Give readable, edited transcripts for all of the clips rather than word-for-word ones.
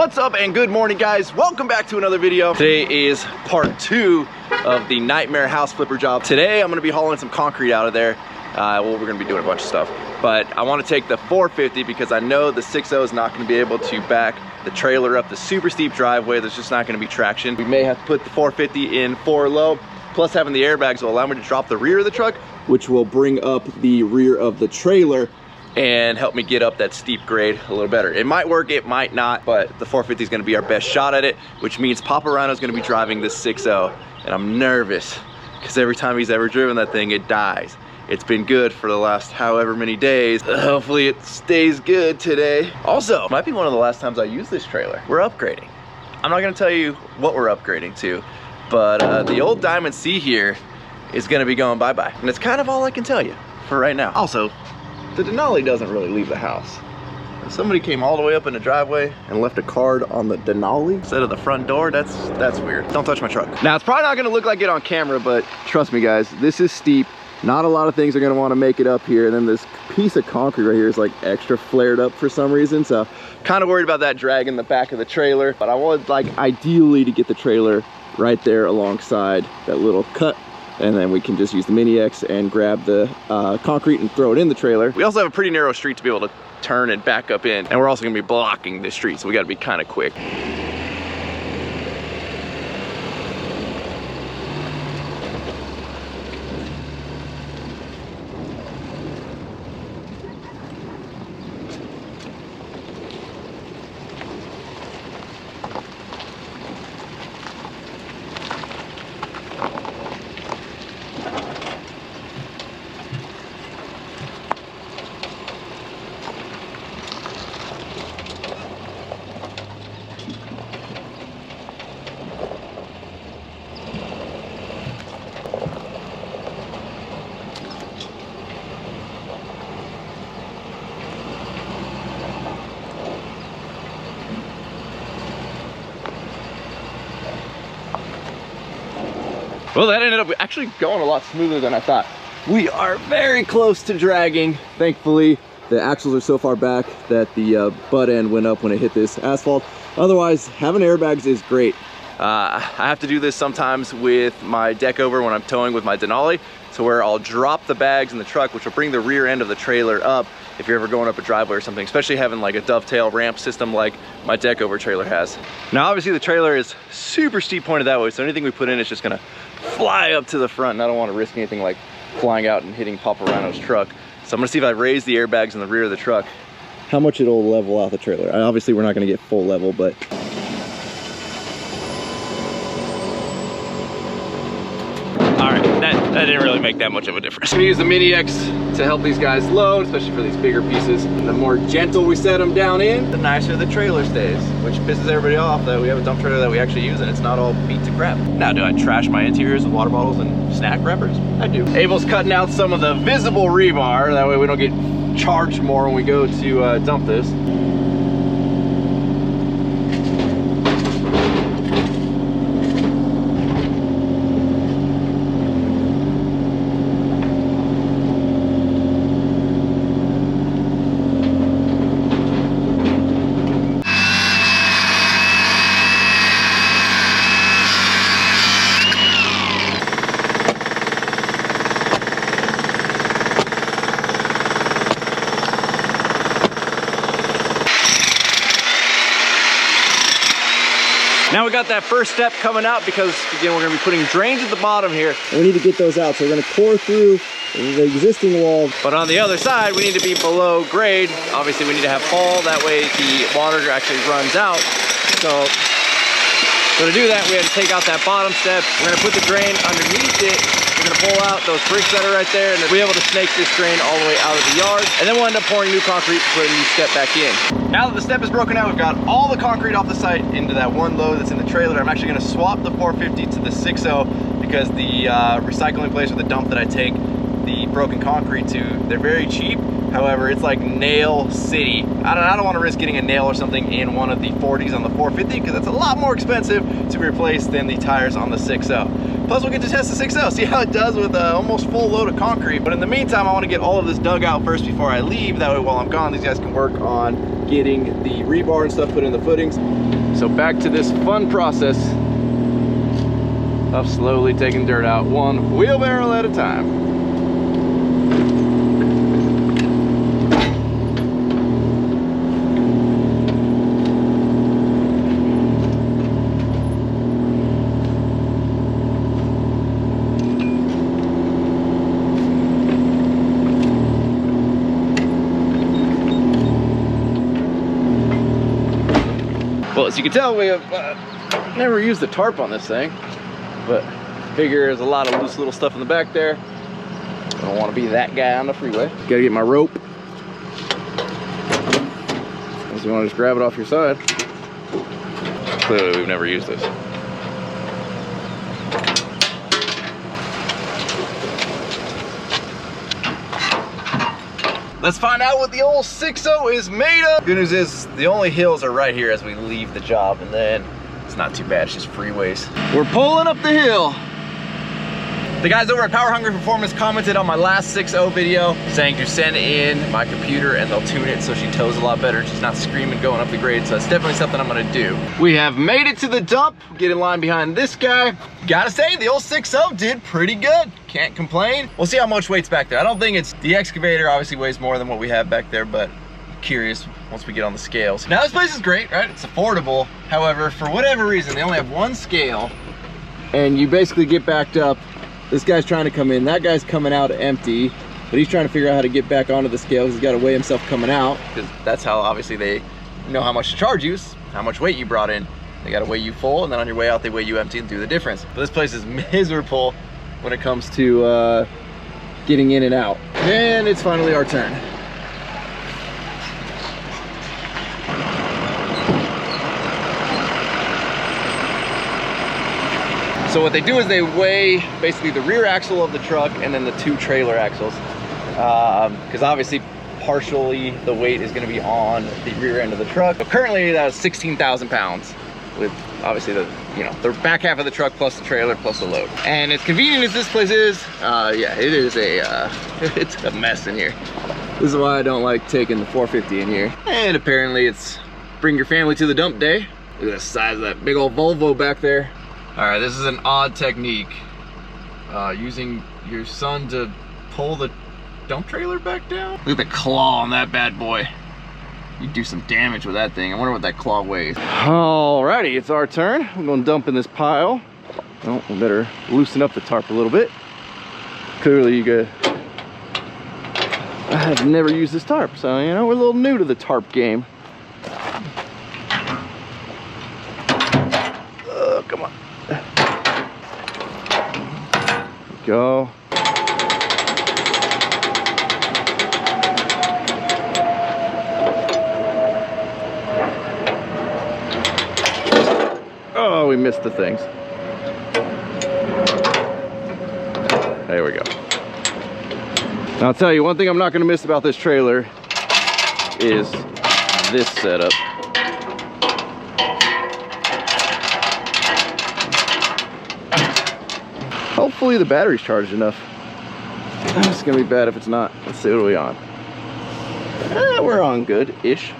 What's up and good morning, guys. Welcome back to another video. Today is part 2 of the nightmare house flipper job. Today I'm gonna be hauling some concrete out of there. Well, we're gonna be doing a bunch of stuff, but I wanna take the 450 because I know the 6.0 is not gonna be able to back the trailer up the super steep driveway. There's just not gonna be traction. We may have to put the 450 in 4 low, plus having the airbags will allow me to drop the rear of the truck, which will bring up the rear of the trailer and help me get up that steep grade a little better. It might work, it might not, but the 450 is gonna be our best shot at it, which means Papa Rhino's gonna be driving this 6.0, and I'm nervous, because every time he's ever driven that thing, it dies. It's been good for the last however many days. Hopefully it stays good today. Also, might be one of the last times I use this trailer. We're upgrading. I'm not gonna tell you what we're upgrading to, but the old Diamond C here is gonna be going bye-bye. And it's kind of all I can tell you for right now. Also, the Denali doesn't really leave the house. If somebody came all the way up in the driveway and left a card on the Denali instead of the front door, that's weird. Don't touch my truck. Now, it's probably not gonna look like it on camera, but trust me, guys, this is steep. Not a lot of things are gonna wanna make it up here. And then this piece of concrete right here is like extra flared up for some reason. So kind of worried about that dragging the back of the trailer. But I would like ideally to get the trailer right there alongside that little cut. And then we can just use the Mini X and grab the concrete and throw it in the trailer. We also have a pretty narrow street to be able to turn and back up in. And we're also gonna be blocking the street, so we gotta be kind of quick. Well, that ended up actually going a lot smoother than I thought. We are very close to dragging. Thankfully, the axles are so far back that the butt end went up when it hit this asphalt. Otherwise, having airbags is great. I have to do this sometimes with my deck over when I'm towing with my Denali, so where I'll drop the bags in the truck, which will bring the rear end of the trailer up if you're ever going up a driveway or something, especially having like a dovetail ramp system like my deck over trailer has. Now, obviously the trailer is super steep pointed that way, so anything we put in is just gonna fly up to the front, and I don't want to risk anything like flying out and hitting Papa Rhino's truck. So I'm gonna see if I raise the airbags in the rear of the truck, how much it'll level out the trailer. Obviously we're not gonna get full level, but all right, that didn't really make that much of a difference. I'm gonna use the Mini X to help these guys load, especially for these bigger pieces. And the more gentle we set them down in, the nicer the trailer stays, which pisses everybody off that we have a dump trailer that we actually use and it's not all beat to crap. Now, do I trash my interiors with water bottles and snack wrappers? I do. Abel's cutting out some of the visible rebar, that way we don't get charged more when we go to dump this. Now we got that first step coming out because, again, we're gonna be putting drains at the bottom here. And we need to get those out, so we're gonna core through the existing wall. But on the other side, we need to be below grade. Obviously, we need to have fall, that way the water actually runs out. So to do that, we had to take out that bottom step. We're gonna put the drain underneath it. We're gonna pull out those bricks that are right there, and then we'll be able to snake this drain all the way out of the yard. And then we'll end up pouring new concrete to put a new step back in. Now that the step is broken out, we've got all the concrete off the site into that one load that's in the trailer. I'm actually gonna swap the 450 to the 6.0 because the recycling place or the dump that I take the broken concrete to, they're very cheap. However, it's like nail city. I don't want to risk getting a nail or something in one of the 40s on the 450 because that's a lot more expensive to replace than the tires on the 6.0. Plus, we'll get to test the 6.0, see how it does with almost full load of concrete. But in the meantime, I want to get all of this dug out first before I leave. That way, while I'm gone, these guys can work on getting the rebar and stuff put in the footings. So back to this fun process of slowly taking dirt out one wheelbarrow at a time. Well, as you can tell, we have never used the tarp on this thing, but figure there's a lot of loose little stuff in the back there. I don't want to be that guy on the freeway. Gotta get my rope. Unless you want to just grab it off your side. Clearly, we've never used this. Let's find out what the old 6.0 is made of. Good news is the only hills are right here as we leave the job, and then it's not too bad, it's just freeways. We're pulling up the hill. The guys over at Power Hungry Performance commented on my last 6.0 video saying to send in my computer and they'll tune it so she tows a lot better. She's not screaming going up the grade, so that's definitely something I'm gonna do. We have made it to the dump. Get in line behind this guy. Gotta say, the old 6.0 did pretty good. Can't complain. We'll see how much weight's back there. I don't think it's, the excavator obviously weighs more than what we have back there, but I'm curious once we get on the scales. Now this place is great, right? It's affordable. However, for whatever reason, they only have one scale and you basically get backed up. This guy's trying to come in, that guy's coming out empty, but he's trying to figure out how to get back onto the scale. He's got to weigh himself coming out, because that's how obviously they know how much to charge you, how much weight you brought in. They got to weigh you full, and then on your way out they weigh you empty and do the difference. But this place is miserable when it comes to getting in and out. And it's finally our turn. So what they do is they weigh basically the rear axle of the truck and then the two trailer axles. Because obviously partially the weight is gonna be on the rear end of the truck. But currently that's 16,000 pounds with obviously the, you know, the back half of the truck plus the trailer plus the load. And as convenient as this place is, yeah, it is it's a mess in here. This is why I don't like taking the 450 in here. And apparently it's bring your family to the dump day. Look at the size of that big old Volvo back there. All right, this is an odd technique. Using your son to pull the dump trailer back down. Look at the claw on that bad boy. You do some damage with that thing. I wonder what that claw weighs. Alrighty, it's our turn. We're gonna dump in this pile. Well, we better loosen up the tarp a little bit. Clearly you could, I have never used this tarp, so you know, we're a little new to the tarp game. Come on. Go. Oh, we missed the things. There we go. Now I'll tell you, one thing I'm not going to miss about this trailer is this setup. Hopefully the battery's charged enough. It's gonna be bad if it's not. Let's see, what are we on? We're on good-ish.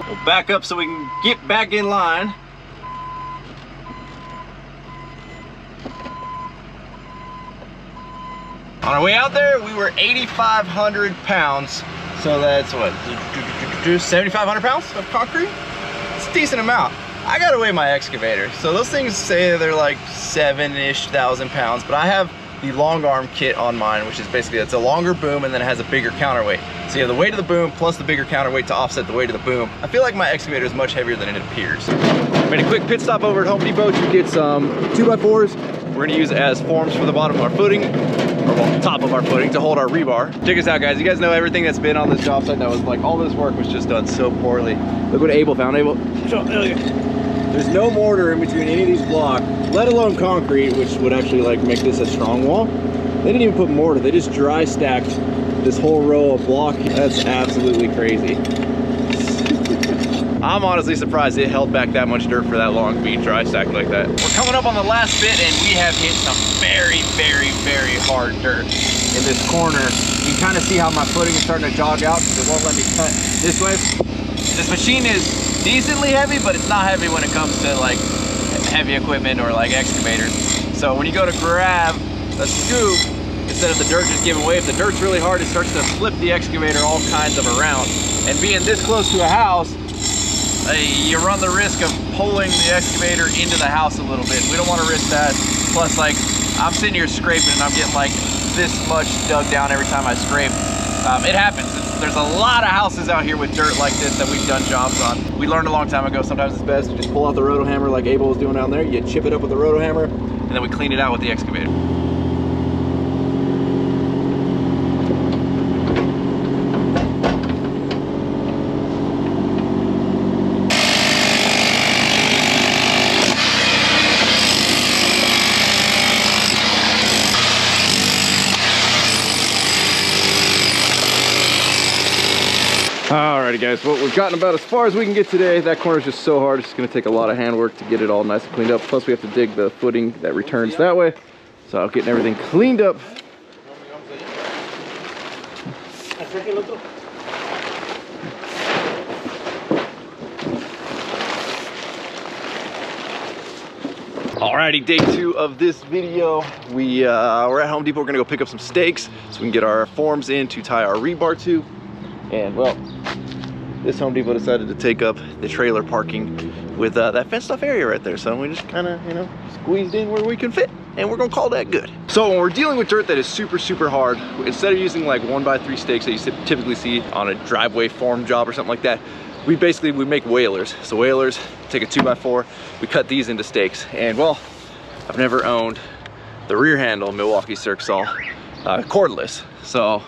We'll back up so we can get back in line. On our way out there, we were 8,500 pounds. So that's what, 7,500 pounds of concrete? It's a decent amount. I gotta weigh my excavator. So those things say they're like 7-ish thousand pounds, but I have the long arm kit on mine, which is basically, it's a longer boom and then it has a bigger counterweight. So you have the weight of the boom plus the bigger counterweight to offset the weight of the boom. I feel like my excavator is much heavier than it appears. Made a quick pit stop over at Home Depot to get some 2x4s. We're gonna use as forms for the bottom of our footing. or well, top of our footing to hold our rebar. Check us out, guys. You guys know everything that's been on this job site that was like, all this work was just done so poorly. Look what Abel found. Abel, there's no mortar in between any of these blocks, let alone concrete, which would actually like make this a strong wall. They didn't even put mortar. They just dry stacked this whole row of block. That's absolutely crazy. I'm honestly surprised it held back that much dirt for that long being dry stacked like that. We're coming up on the last bit and we have hit some very, very, very hard dirt in this corner. You can kind of see how my footing is starting to jog out because it won't let me cut this way. This machine is decently heavy, but it's not heavy when it comes to like heavy equipment or like excavators. So when you go to grab a scoop, instead of the dirt just giving way, if the dirt's really hard, it starts to flip the excavator all kinds of around. And being this close to a house, you run the risk of pulling the excavator into the house a little bit. We don't want to risk that. Plus, like, I'm sitting here scraping and I'm getting like this much dug down every time I scrape. It happens. There's a lot of houses out here with dirt like this that we've done jobs on. We learned a long time ago, sometimes it's best to just pull out the roto hammer like Abel was doing down there. You chip it up with the roto hammer and then we clean it out with the excavator. Alrighty guys, well, we've gotten about as far as we can get today. That corner is just so hard, it's going to take a lot of handwork to get it all nice and cleaned up. Plus we have to dig the footing that returns that way. So getting everything cleaned up. Alrighty, day 2 of this video. We're at Home Depot. We're gonna go pick up some stakes so we can get our forms in to tie our rebar to. And well, this Home Depot decided to take up the trailer parking with that fenced off area right there. So we just kind of, you know, squeezed in where we can fit, and we're gonna call that good. So when we're dealing with dirt that is super, super hard, instead of using like 1x3 stakes that you typically see on a driveway form job or something like that, we make whalers. So whalers, take a 2x4, we cut these into stakes. And well, I've never owned the rear handle Milwaukee circ saw, cordless. So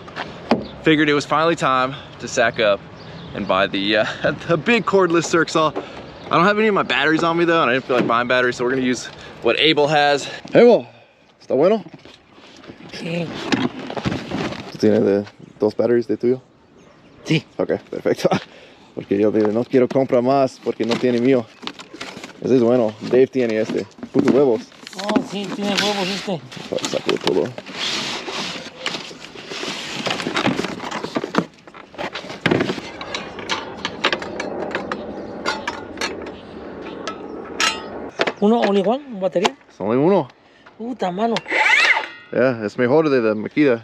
figured it was finally time to sack up and buy the big cordless circ saw. I don't have any of my batteries on me though, and I didn't feel like buying batteries, so we're gonna use what Abel has. Abel, ¿está bueno? Sí. ¿Tienes dos batteries de tuyo? Sí. Ok, perfecto. Porque yo digo, no quiero comprar más porque no tiene mío. Ese es bueno. Dave tiene este. Puto huevos. Oh, sí, tiene huevos este. Saco todo. ¿Uno only one? ¿Batería? Solo uno. Puta mano. Yeah, es mejor de la maquita.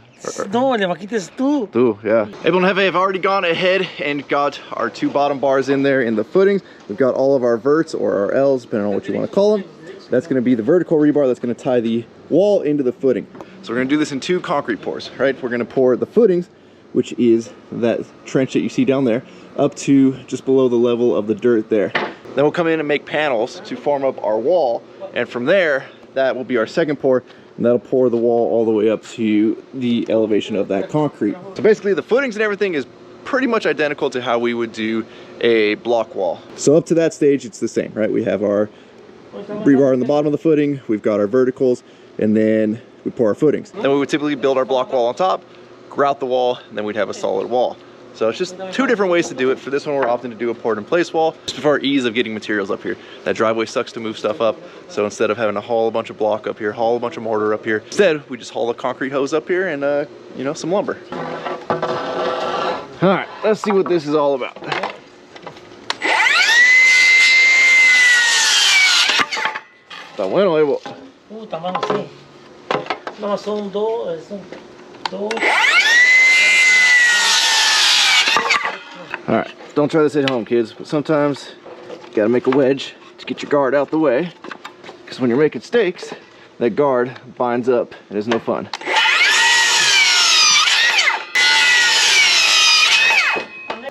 No, el maquita es tú. Tú, yeah. Abel and Hefe have already gone ahead and got our 2 bottom bars in there in the footings. We've got all of our verts or our L's, depending on what you want to call them. That's going to be the vertical rebar that's going to tie the wall into the footing. So we're going to do this in 2 concrete pours, right? We're going to pour the footings, which is that trench that you see down there, up to just below the level of the dirt there. Then we'll come in and make panels to form up our wall, and from there, that will be our second pour, and that'll pour the wall all the way up to the elevation of that concrete. So basically the footings and everything is pretty much identical to how we would do a block wall. So up to that stage, it's the same, right? We have our rebar in the bottom of the footing, we've got our verticals, and then we pour our footings. Then we would typically build our block wall on top, grout the wall, and then we'd have a solid wall. So it's just 2 different ways to do it. For this one, we're opting to do a poured in place wall, just for our ease of getting materials up here. That driveway sucks to move stuff up. So instead of having to haul a bunch of block up here, haul a bunch of mortar up here, instead we just haul a concrete hose up here and you know, some lumber. All right, let's see what this is all about. Está bueno, Evo. Puta mano, sí. No, son dos, dos. All right, don't try this at home, kids, but sometimes you gotta make a wedge to get your guard out the way, because when you're making stakes, that guard binds up and is no fun.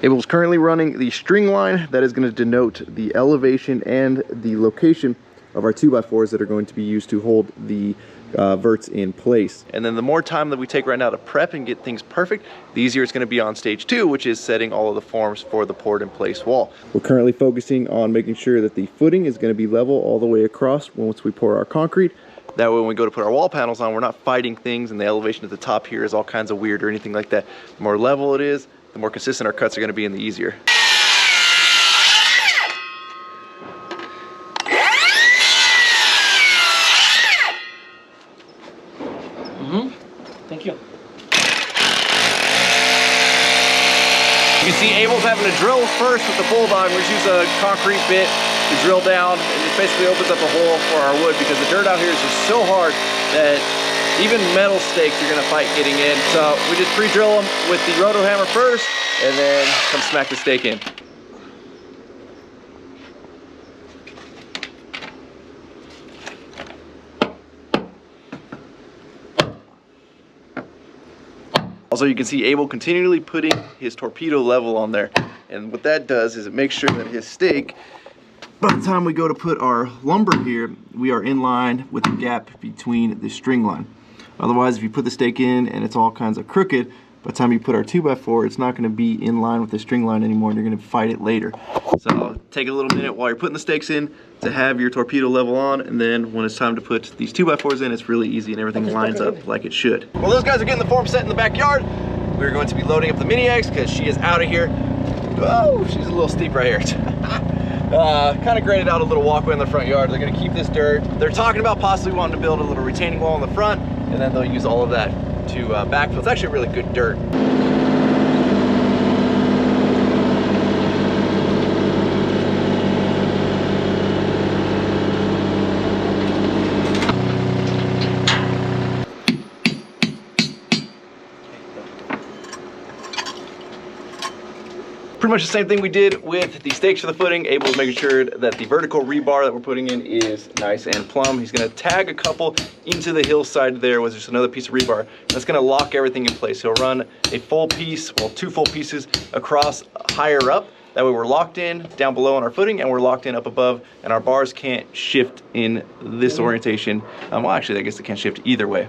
Abel's currently running the string line that is going to denote the elevation and the location of our 2x4s that are going to be used to hold the verts in place. And then the more time that we take right now to prep and get things perfect, the easier it's going to be on stage 2, which is setting all of the forms for the poured in place wall. We're currently focusing on making sure that the footing is going to be level all the way across once we pour our concrete. That way when we go to put our wall panels on, we're not fighting things, and the elevation at the top here is all kinds of weird or anything like that. The more level it is, the more consistent our cuts are going to be, and the easier. Thank you. You can see Abel's having to drill first with the bulldog. We just use a concrete bit to drill down, and it basically opens up a hole for our wood because the dirt out here is just so hard that even metal stakes are gonna fight getting in. So we just pre-drill them with the roto hammer first, and then come smack the stake in. Also, you can see Abel continually putting his torpedo level on there. And what that does is it makes sure that his stake, by the time we go to put our lumber here, we are in line with the gap between the string line. Otherwise, if you put the stake in and it's all kinds of crooked, by the time you put our 2x4, it's not going to be in line with the string line anymore, and you're going to fight it later. So take a little minute while you're putting the stakes in to have your torpedo level on, and then when it's time to put these 2x4s in, it's really easy and everything lines up like it should. Well, those guys are getting the form set in the backyard. We're going to be loading up the Mini X because she is out of here. Oh, she's a little steep right here. Kind of graded out a little walkway in the front yard. They're going to keep this dirt. They're talking about possibly wanting to build a little retaining wall in the front, and then they'll use all of that to backfill. It's actually really good dirt. Pretty much the same thing we did with the stakes for the footing. Abel's making sure that the vertical rebar that we're putting in is nice and plumb. He's gonna tag a couple into the hillside there with just another piece of rebar. That's gonna lock everything in place. He'll run a full piece, well, 2 full pieces across higher up. That way we're locked in down below on our footing, and we're locked in up above, and our bars can't shift in this orientation. Well, actually, I guess they can't shift either way.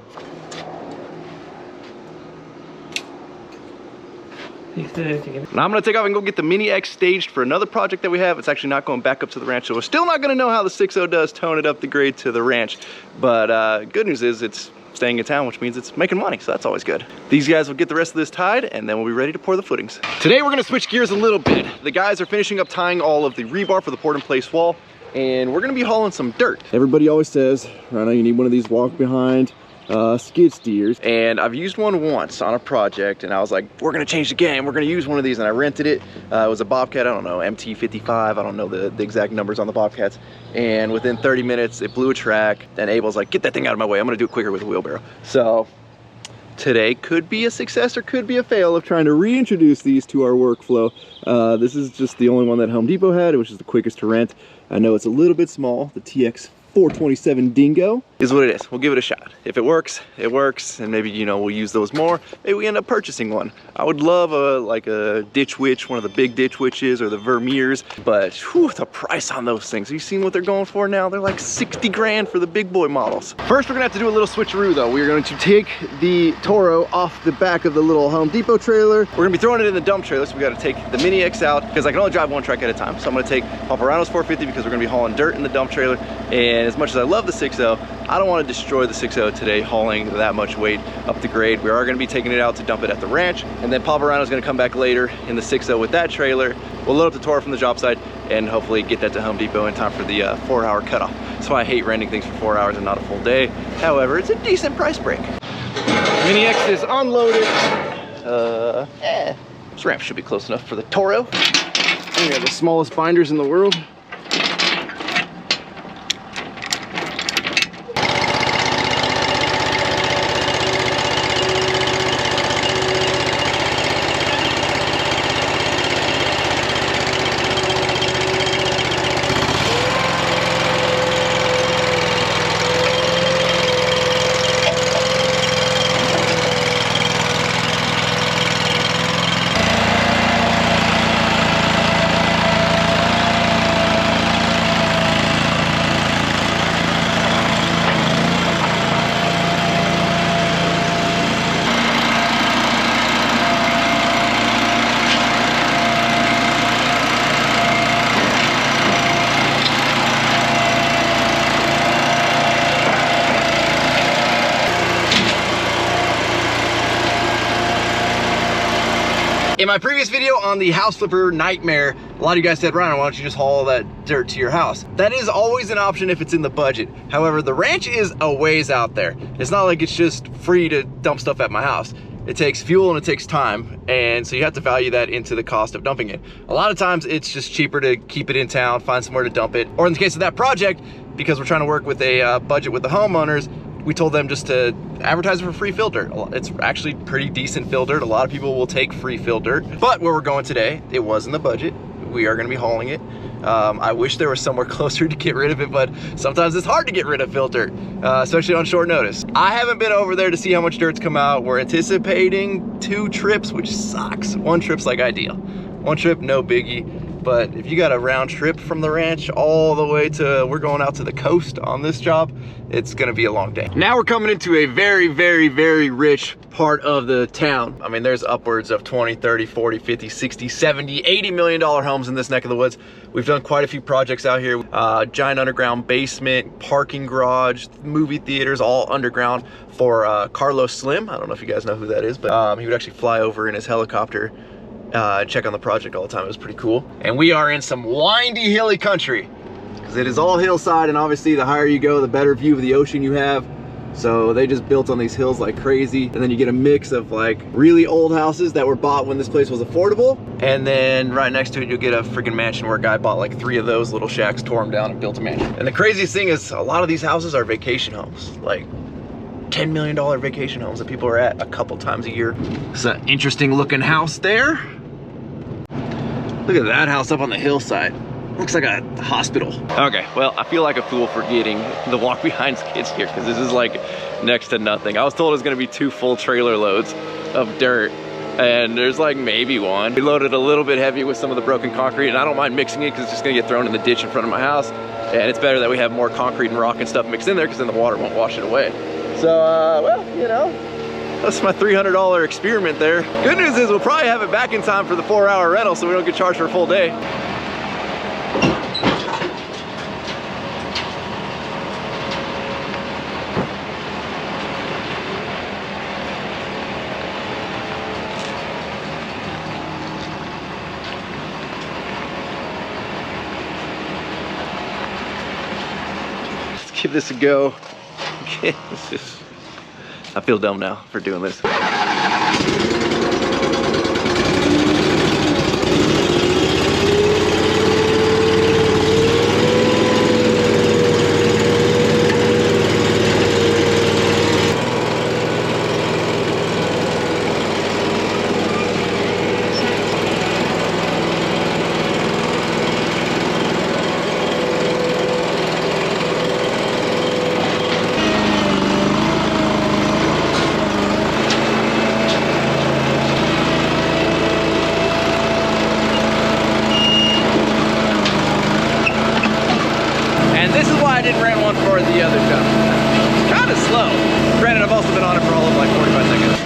Now I'm gonna take off and go get the Mini X staged for another project that we have. It's actually not going back up to the ranch, so we're still not gonna know how the 6.0 does tone it up the grade to the ranch. But good news is it's staying in town, which means it's making money, so that's always good. These guys will get the rest of this tied, and then we'll be ready to pour the footings. Today we're gonna switch gears a little bit. The guys are finishing up tying all of the rebar for the poured in place wall, and we're gonna be hauling some dirt. Everybody always says, Rhino, you need one of these walk behind skid steers, and I've used one once on a project, and I was like, we're gonna change the game, we're gonna use one of these, and I rented it. It was a Bobcat, I don't know, MT55, I don't know the exact numbers on the Bobcats, and within 30 minutes it blew a track, and Abel's like, get that thing out of my way, I'm gonna do it quicker with a wheelbarrow. So today could be a success or could be a fail of trying to reintroduce these to our workflow. This is just the only one that Home Depot had, which is the quickest to rent. I know it's a little bit small, the TX 427 Dingo is what it is. We'll give it a shot. If it works, and maybe, you know, we'll use those more. Maybe we end up purchasing one. I would love like a ditch witch, one of the big ditch witches or the Vermeers, but whew, the price on those things. Have you seen what they're going for now? They're like 60 grand for the big boy models. First, we're gonna have to do a little switcheroo though. We're going to take the Toro off the back of the little Home Depot trailer. We're gonna be throwing it in the dump trailer, so we gotta take the Mini X out because I can only drive one truck at a time. So I'm gonna take Paparano's 450 because we're gonna be hauling dirt in the dump trailer. And as much as I love the 6.0, I don't want to destroy the 6.0 today hauling that much weight up the grade. We are going to be taking it out to dump it at the ranch, and then Paparano's going to come back later in the 6.0 with that trailer. We'll load up the Toro from the job site and hopefully get that to Home Depot in time for the 4-hour cutoff. That's why I hate renting things for 4 hours and not a full day. However, it's a decent price break. Mini X is unloaded. This ramp should be close enough for the Toro. We have the smallest binders in the world. In my previous video on the house flipper nightmare, a lot of you guys said, Ryan, why don't you just haul that dirt to your house? That is always an option if it's in the budget. However, the ranch is a ways out there. It's not like it's just free to dump stuff at my house. It takes fuel and it takes time, and so you have to value that into the cost of dumping it. A lot of times it's just cheaper to keep it in town, find somewhere to dump it. Or in the case of that project, because we're trying to work with a budget with the homeowners, we told them just to advertise for free fill dirt. It's actually pretty decent fill dirt. A lot of people will take free fill dirt. But where we're going today, it was in the budget. We are gonna be hauling it. I wish there was somewhere closer to get rid of it, but sometimes it's hard to get rid of fill dirt, especially on short notice. I haven't been over there to see how much dirt's come out. We're anticipating 2 trips, which sucks. 1 trip's like ideal. 1 trip, no biggie. But if you got a round trip from the ranch all the way to, we're going out to the coast on this job, it's gonna be a long day. Now we're coming into a very, very, very rich part of the town. I mean, there's upwards of 20, 30, 40, 50, 60, 70, $80 million homes in this neck of the woods. We've done quite a few projects out here. Giant underground basement, parking garage, movie theaters, all underground for Carlos Slim. I don't know if you guys know who that is, but he would actually fly over in his helicopter check on the project all the time. It was pretty cool. And we are in some windy, hilly country because it is all hillside, and obviously the higher you go, the better view of the ocean you have. So they just built on these hills like crazy, and then you get a mix of like really old houses that were bought when this place was affordable, and then right next to it you'll get a freaking mansion where a guy bought like 3 of those little shacks, tore them down, and built a mansion. And the craziest thing is a lot of these houses are vacation homes, like $10 million vacation homes that people are at a couple times a year. It's an interesting looking house there. Look at that house up on the hillside. Looks like a hospital. Okay, well, I feel like a fool for getting the walk behind skids here because this is like next to nothing. I was told it was gonna be 2 full trailer loads of dirt, and there's like maybe 1. We loaded a little bit heavy with some of the broken concrete, and I don't mind mixing it because it's just gonna get thrown in the ditch in front of my house. And it's better that we have more concrete and rock and stuff mixed in there because then the water won't wash it away. So, well, you know, that's my $300 experiment there. Good news is we'll probably have it back in time for the 4-hour rental so we don't get charged for a full day. Let's give this a go. Okay, I feel dumb now for doing this. I didn't rent one for the other job. Kind of slow. Granted, I've also been on it for all of like 45 seconds.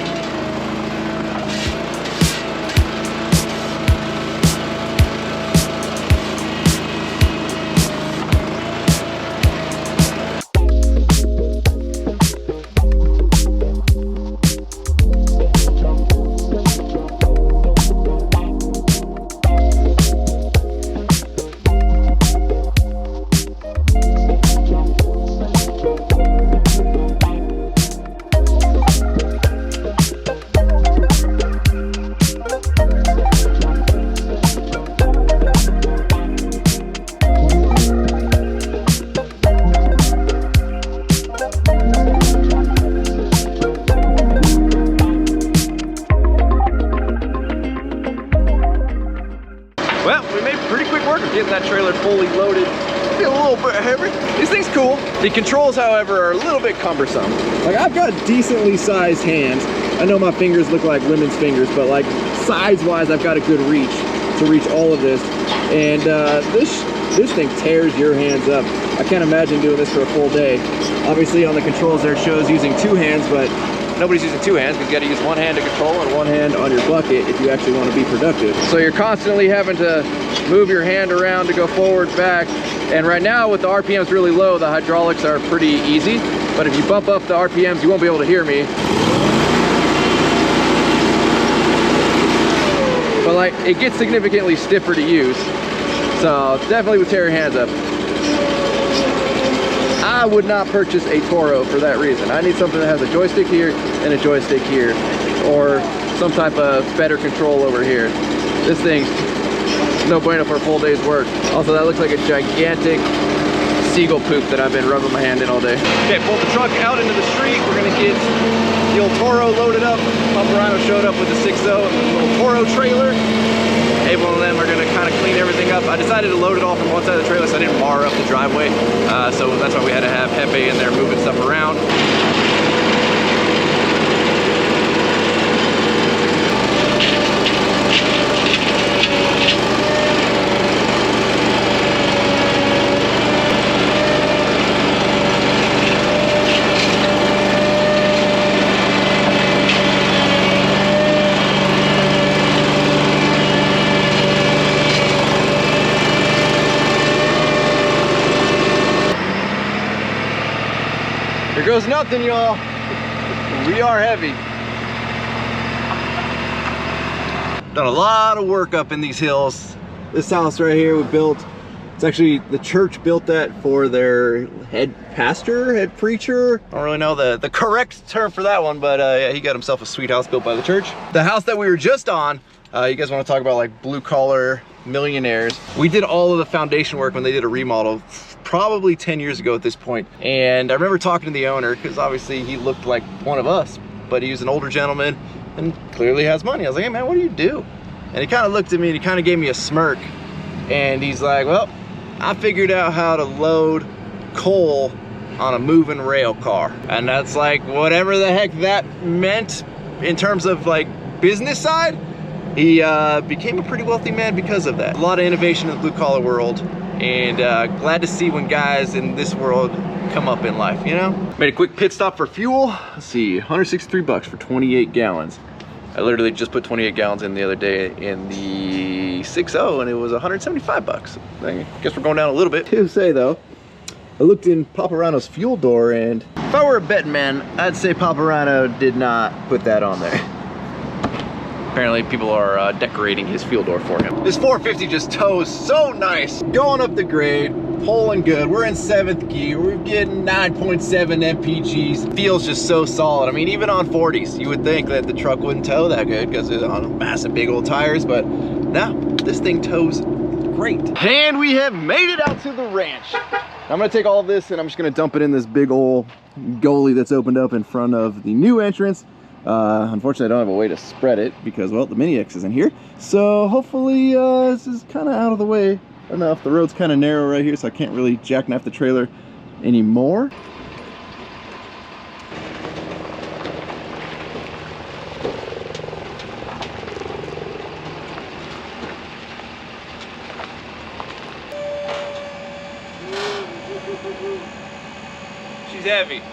Well, we made pretty quick work of getting that trailer fully loaded. Maybe a little bit heavy. This thing's cool. The controls, however, are a little bit cumbersome. Like, I've got decently sized hands. I know my fingers look like women's fingers, but like size-wise, I've got a good reach to reach all of this. And this thing tears your hands up. I can't imagine doing this for a full day. Obviously, on the controls there, it shows using 2 hands, but nobody's using 2 hands because you got to use 1 hand to control and 1 hand on your bucket if you actually want to be productive. So you're constantly having to move your hand around to go forward, back. And right now with the RPMs really low, the hydraulics are pretty easy. But if you bump up the RPMs, you won't be able to hear me. it gets significantly stiffer to use. So definitely would tear your hands up. I would not purchase a Toro for that reason. I need something that has a joystick here and a joystick here, or some type of better control over here. This thing's no bueno for a full day's work. Also, that looks like a gigantic seagull poop that I've been rubbing my hand in all day. Okay, pulled the truck out into the street. We're gonna get the old Toro loaded up. HYPERLITE showed up with the 6.0 and the little Toro trailer. Abel and them are gonna kind of clean everything up. I decided to load it all from one side of the trailer so I didn't bar up the driveway. So that's why we had to have Jefe in there moving stuff around. Here goes nothing, y'all. We are heavy. Done a lot of work up in these hills. This house right here we built, it's actually, the church built that for their head pastor, head preacher. I don't really know the correct term for that one, but yeah, he got himself a sweet house built by the church. The house that we were just on, you guys want to talk about like blue collar millionaires. We did all of the foundation work when they did a remodel probably 10 years ago at this point. And I remember talking to the owner, because obviously he looked like one of us, but he was an older gentleman and clearly has money. I was like, hey man, what do you do? And he kind of looked at me and he kind of gave me a smirk. And he's like, well, I figured out how to load coal on a moving rail car. And that's like, whatever the heck that meant in terms of like business side, he became a pretty wealthy man because of that. A lot of innovation in the blue collar world. And glad to see when guys in this world come up in life, you know? Made a quick pit stop for fuel. Let's see, 163 bucks for 28 gallons. I literally just put 28 gallons in the other day in the 6.0 and it was 175 bucks. I guess we're going down a little bit. To say though, I looked in HYPERLITE's fuel door and if I were a betting man, I'd say HYPERLITE did not put that on there. Apparently people are decorating his fuel door for him. This 450 just tows so nice. Going up the grade, pulling good. We're in 7th gear. We're getting 9.7 mpgs. Feels just so solid. I mean, even on 40s, you would think that the truck wouldn't tow that good because it's on massive big old tires, but no, this thing tows great. And we have made it out to the ranch. I'm gonna take all of this and I'm just gonna dump it in this big old gully that's opened up in front of the new entrance. Unfortunately, I don't have a way to spread it because, well, the Mini X is in here. So hopefully this is kind of out of the way enough. The road's kind of narrow right here, so I can't really jackknife the trailer anymore. She's heavy.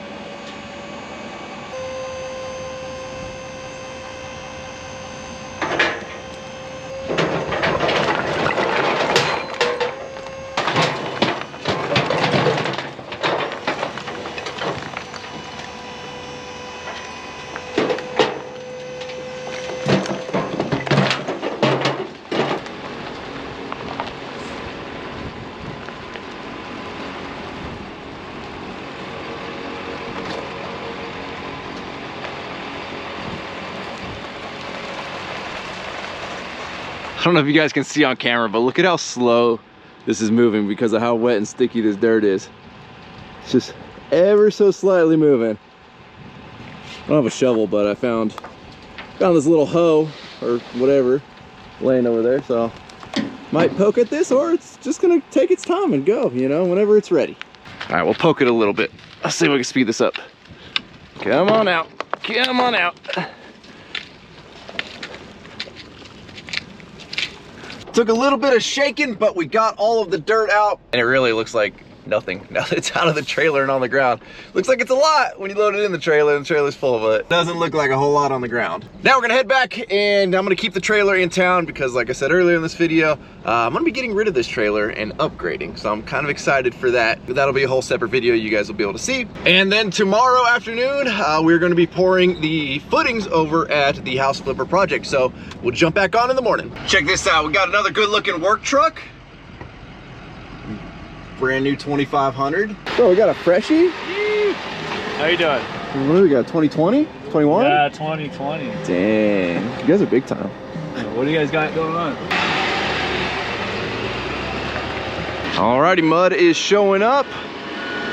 I don't know if you guys can see on camera, but look at how slow this is moving because of how wet and sticky this dirt is. It's just ever so slightly moving. I don't have a shovel, but I found this little hoe or whatever laying over there, so might poke at this, or it's just gonna take its time and go, you know, whenever it's ready. All right, we'll poke it a little bit. Let's see if we can speed this up. Come on out, come on out. Took a little bit of shaking, but we got all of the dirt out. And it really looks like nothing. Now that it's out of the trailer and on the ground. Looks like it's a lot when you load it in the trailer and the trailer's full, but it doesn't look like a whole lot on the ground. Now we're gonna head back and I'm gonna keep the trailer in town because like I said earlier in this video, I'm gonna be getting rid of this trailer and upgrading. So I'm kind of excited for that. But that'll be a whole separate video you guys will be able to see. And then tomorrow afternoon, we're gonna be pouring the footings over at the house flipper project. So we'll jump back on in the morning. Check this out, we got another good looking work truck. Brand new 2500. So we got a freshie. How you doing? What do we got, 2020? 21? Yeah, 2020. Dang, you guys are big time. What do you guys got going on? Alrighty, mud is showing up.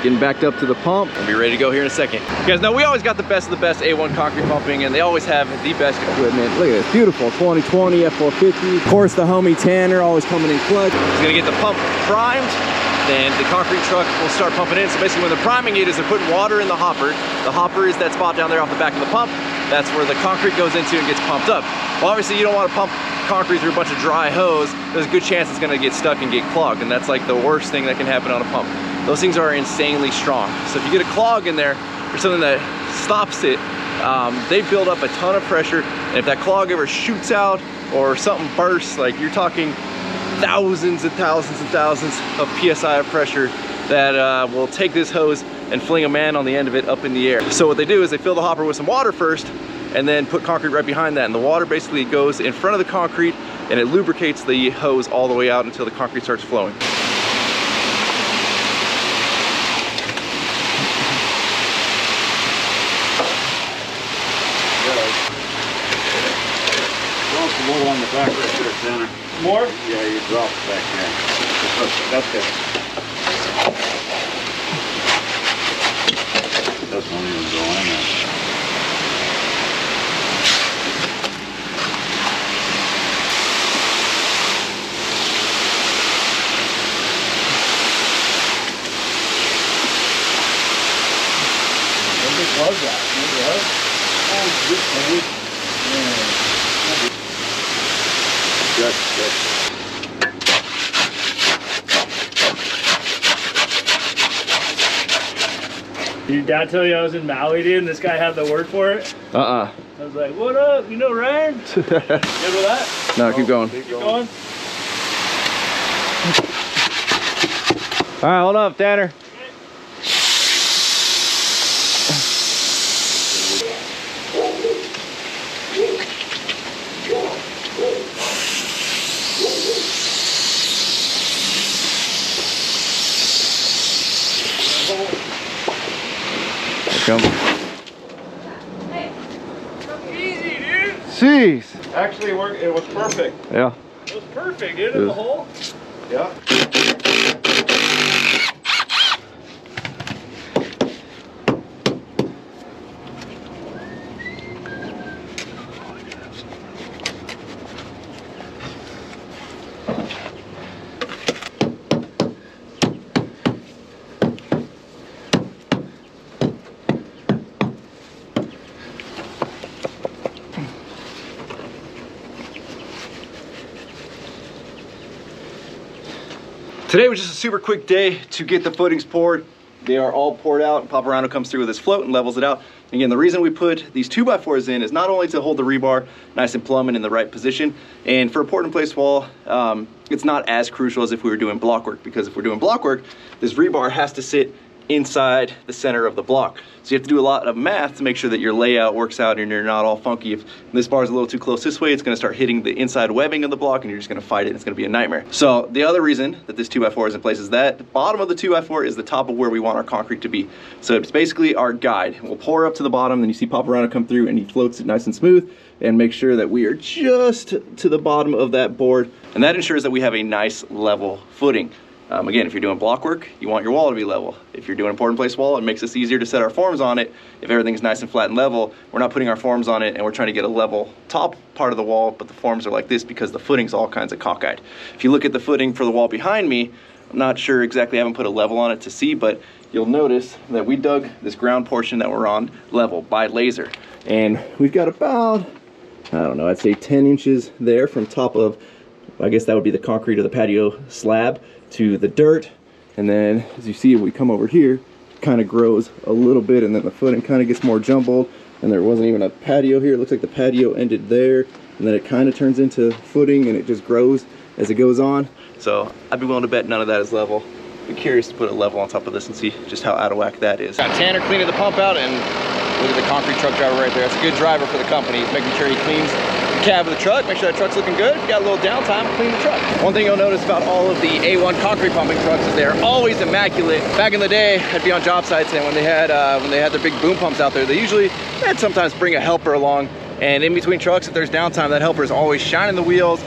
Getting backed up to the pump. We'll be ready to go here in a second. You guys know we always got the best of the best A1 concrete pumping, and they always have the best equipment. Look at this, beautiful 2020 F450. Of course, the homie Tanner always coming in clutch. He's gonna get the pump primed, then the concrete truck will start pumping in. So basically when they're priming it is they're putting water in the hopper. The hopper is that spot down there off the back of the pump. That's where the concrete goes into and gets pumped up. Well, obviously you don't want to pump concrete through a bunch of dry hose. There's a good chance it's gonna get stuck and get clogged, and that's like the worst thing that can happen on a pump. Those things are insanely strong. So if you get a clog in there or something that stops it, they build up a ton of pressure. And if that clog ever shoots out or something bursts, like you're talking thousands and thousands and thousands of PSI of pressure that will take this hose and fling a man on the end of it up in the air. So what they do is they fill the hopper with some water first and then put concrete right behind that. And the water basically goes in front of the concrete and it lubricates the hose all the way out until the concrete starts flowing. More on the back right there, Tanner. More? Yeah, you dropped back there. That's good. That won't even go in there. What big was that? Oh, good thing. Good, good. Did your dad tell you I was in Maui, dude, and this guy had the word for it? I was like, what up? You know Ryan? Good with that? No, keep going. Keep going. All right, hold up, Tanner. Come. Easy, dude. Jeez. Actually, it was perfect. Yeah. It was perfect, dude, in the hole. Yeah. Today was just a super quick day to get the footings poured. They are all poured out. Paparano comes through with his float and levels it out. Again, the reason we put these 2x4s in is not only to hold the rebar nice and plumb and in the right position, and for a poured in place wall, it's not as crucial as if we were doing block work, because if we're doing block work, this rebar has to sit inside the center of the block. So you have to do a lot of math to make sure that your layout works out and you're not all funky. If this bar is a little too close this way, it's gonna start hitting the inside webbing of the block and you're just gonna fight it and it's gonna be a nightmare. So the other reason that this 2x4 is in place is that the bottom of the 2x4 is the top of where we want our concrete to be. So it's basically our guide. We'll pour up to the bottom, then you see Paparano come through and he floats it nice and smooth and make sure that we are just to the bottom of that board. And that ensures that we have a nice level footing. Again, if you're doing block work, you want your wall to be level. If you're doing a poured in place wall, it makes us easier to set our forms on it. If everything's nice and flat and level, we're not putting our forms on it and we're trying to get a level top part of the wall, but the forms are like this because the footing's all kinds of cockeyed. If you look at the footing for the wall behind me, I'm not sure exactly, I haven't put a level on it to see, but you'll notice that we dug this ground portion that we're on level by laser. And we've got about, I don't know, I'd say 10 inches there from top of, I guess that would be the concrete or the patio slab, to the dirt, And then as you see, we come over here, it kind of grows a little bit, and then the footing kind of gets more jumbled. And there wasn't even a patio here. It looks like the patio ended there, and then it kind of turns into footing, and it just grows as it goes on. So I'd be willing to bet none of that is level. Be curious to put a level on top of this and see just how out of whack that is. Got Tanner cleaning the pump out, and look at the concrete truck driver right there. That's a good driver for the company. He's making sure he cleans the cab of the truck, make sure that truck's looking good. If you got a little downtime, clean the truck. One thing you'll notice about all of the A1 concrete pumping trucks is they're always immaculate. Back in the day, I'd be on job sites, and when they had their big boom pumps out there, they'd sometimes bring a helper along. And in between trucks, if there's downtime, that helper is always shining the wheels,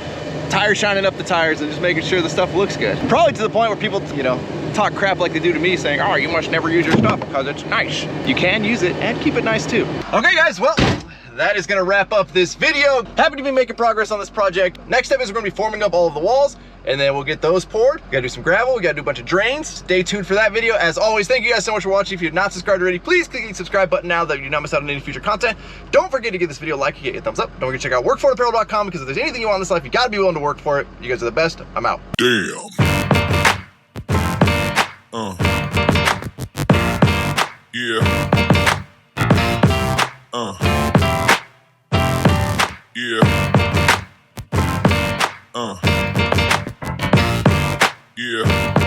tires shining up the tires, and just making sure the stuff looks good. Probably to the point where people, you know, talk crap like they do to me, saying, oh, you must never use your stuff because it's nice. You can use it and keep it nice too. Okay guys, well, that is gonna wrap up this video. Happy to be making progress on this project. Next step is we're gonna be forming up all of the walls, and then we'll get those poured. We gotta do some gravel, we gotta do a bunch of drains. Stay tuned for that video. As always, thank you guys so much for watching. If you're not subscribed already, please click the subscribe button now that you do not miss out on any future content. Don't forget to give this video a like and get a thumbs up. Don't forget to check out workforapparel.com, because if there's anything you want in this life, you gotta be willing to work for it. You guys are the best. I'm out. Damn. Yeah. Yeah. Yeah.